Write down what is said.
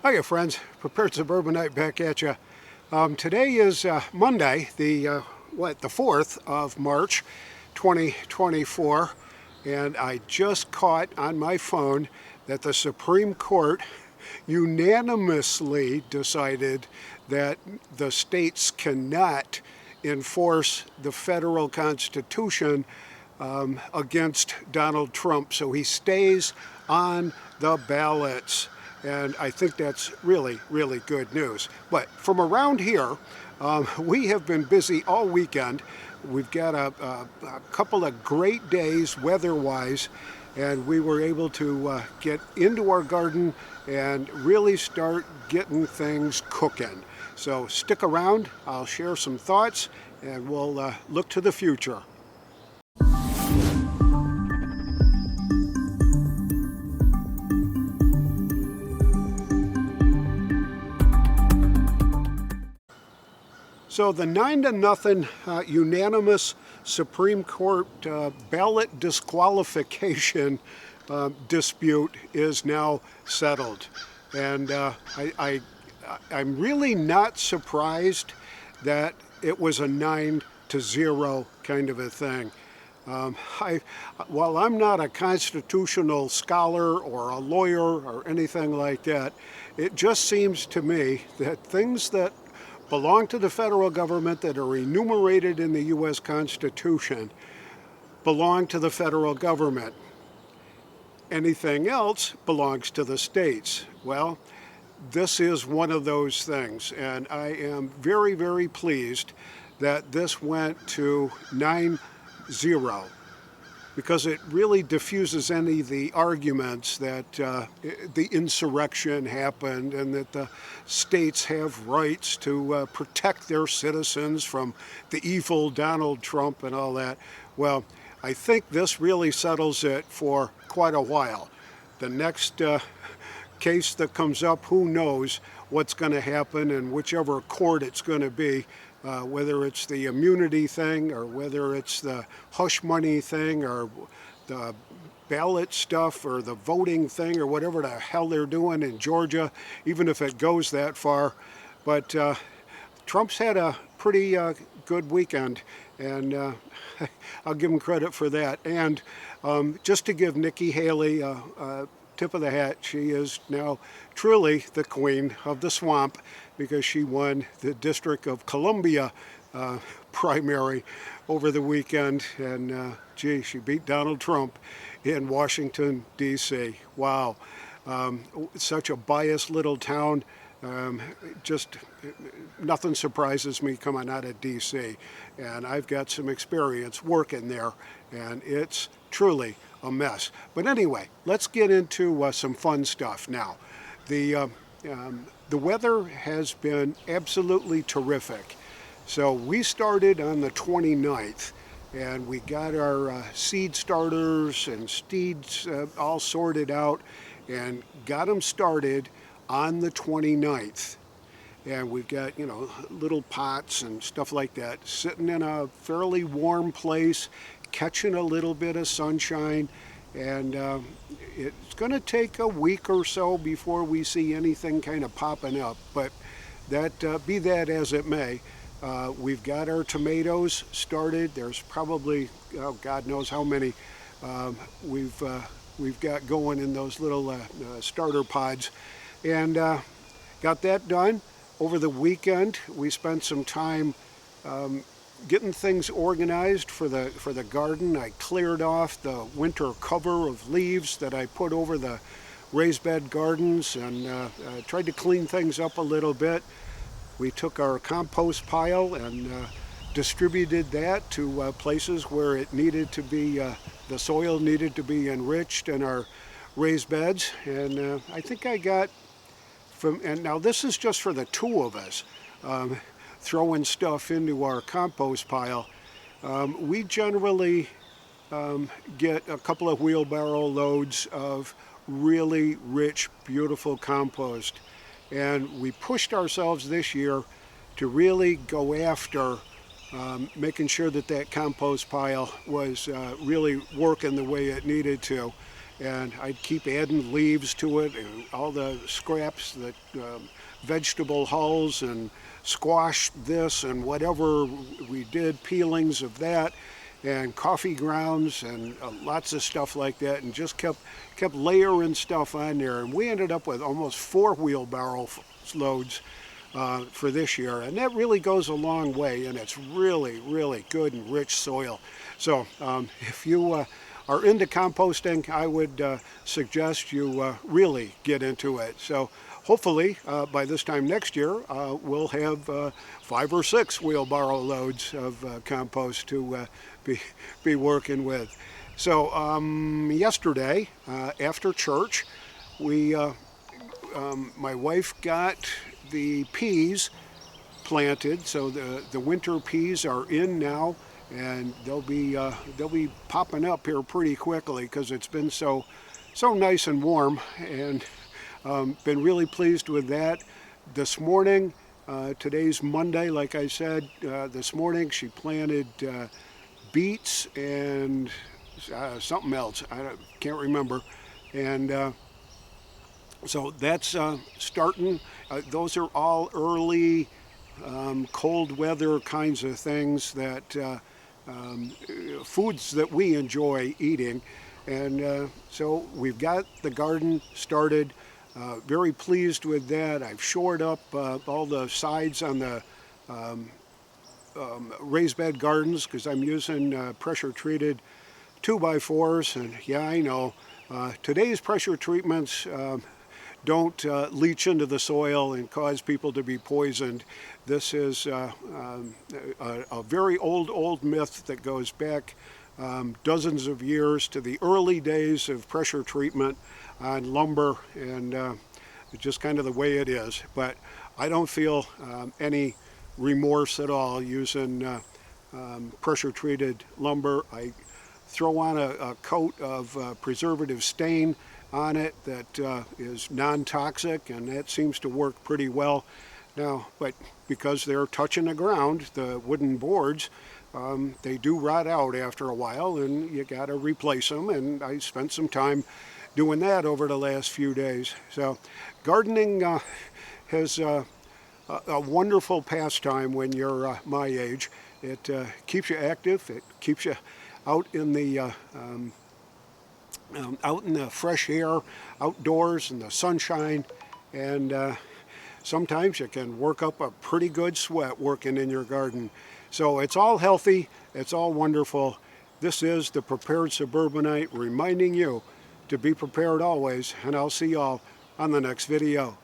Hiya friends, Prepared Suburbanite back at you. Today is Monday, the 4th of March, 2024, and I just caught on my phone that the Supreme Court unanimously decided that the states cannot enforce the federal Constitution against Donald Trump, so he stays on the ballots. And I think that's really, really good news. But from around here, we have been busy all weekend. We've got a couple of great days weather-wise, and we were able to get into our garden and really start getting things cooking. So stick around, I'll share some thoughts, and we'll look to the future. So the 9-0 unanimous Supreme Court ballot disqualification dispute is now settled. And I'm really not surprised that it was a 9-0 kind of a thing. While I'm not a constitutional scholar or a lawyer or anything like that, it just seems to me that things that belong to the federal government that are enumerated in the U.S. Constitution belong to the federal government. Anything else belongs to the states. Well, this is one of those things, and I am very, very pleased that this went to 9-0, because it really diffuses any of the arguments that the insurrection happened and that the states have rights to protect their citizens from the evil Donald Trump and all that. Well, I think this really settles it for quite a while. The next case that comes up, who knows what's going to happen and whichever court it's going to be. Whether it's the immunity thing or whether it's the hush money thing or the ballot stuff or the voting thing or whatever the hell they're doing in Georgia, even if it goes that far. But Trump's had a pretty good weekend, and I'll give him credit for that. And just to give Nikki Haley a tip of the hat, she is now truly the queen of the swamp, because she won the District of Columbia primary over the weekend, and gee, she beat Donald Trump in Washington, D.C. Wow. Such a biased little town. Just nothing surprises me coming out of D.C., and I've got some experience working there, and it's truly a mess. But anyway, let's get into some fun stuff now. The weather has been absolutely terrific. So we started on the 29th, and we got our seed starters and seeds all sorted out and got them started on the 29th. And we've got, little pots and stuff like that sitting in a fairly warm place, catching a little bit of sunshine. And it's going to take a week or so before we see anything kind of popping up. But that be that as it may, we've got our tomatoes started. There's probably, God knows how many we've got going in those little starter pods, and got that done. Over the weekend, we spent some time getting things organized for the garden. I cleared off the winter cover of leaves that I put over the raised bed gardens, and tried to clean things up a little bit. We took our compost pile and distributed that to places where it needed to be, the soil needed to be enriched in our raised beds. And I think I got and now this is just for the two of us, throwing stuff into our compost pile. We generally get a couple of wheelbarrow loads of really rich, beautiful compost. And we pushed ourselves this year to really go after making sure that compost pile was really working the way it needed to. and I'd keep adding leaves to it and all the scraps, that vegetable hulls and squash this and whatever we did, peelings of that, and coffee grounds and lots of stuff like that, and just kept layering stuff on there, and we ended up with almost 4 wheelbarrow loads for this year, and that really goes a long way, and it's really, really good and rich soil. So if you are into composting, I would suggest you really get into it. So hopefully by this time next year we'll have 5 or 6 wheelbarrow loads of compost to be working with. So yesterday after church, my wife got the peas planted, so the winter peas are in now, and they'll be popping up here pretty quickly because it's been so nice and warm, and been really pleased with that. This morning, today's Monday, like I said, this morning she planted beets and something else. I can't remember, and so that's starting. Those are all early cold weather kinds of things, that foods that we enjoy eating. And so we've got the garden started. Very pleased with that. I've shored up all the sides on the raised bed gardens because I'm using pressure treated 2x4s. And yeah, I know today's pressure treatments don't leach into the soil and cause people to be poisoned. This is a very old myth that goes back dozens of years to the early days of pressure treatment on lumber, and it's just kind of the way it is. But I don't feel any remorse at all using pressure treated lumber. I throw on a coat of preservative stain on it that is non-toxic, and that seems to work pretty well now. But because they're touching the ground, the wooden boards, they do rot out after a while, and you got to replace them, and I spent some time doing that over the last few days. So gardening has a wonderful pastime when you're my age. It keeps you active, it keeps you out in the fresh air, outdoors in the sunshine, and sometimes you can work up a pretty good sweat working in your garden. So it's all healthy, it's all wonderful. This is the Prepared Suburbanite reminding you to be prepared always, and I'll see y'all on the next video.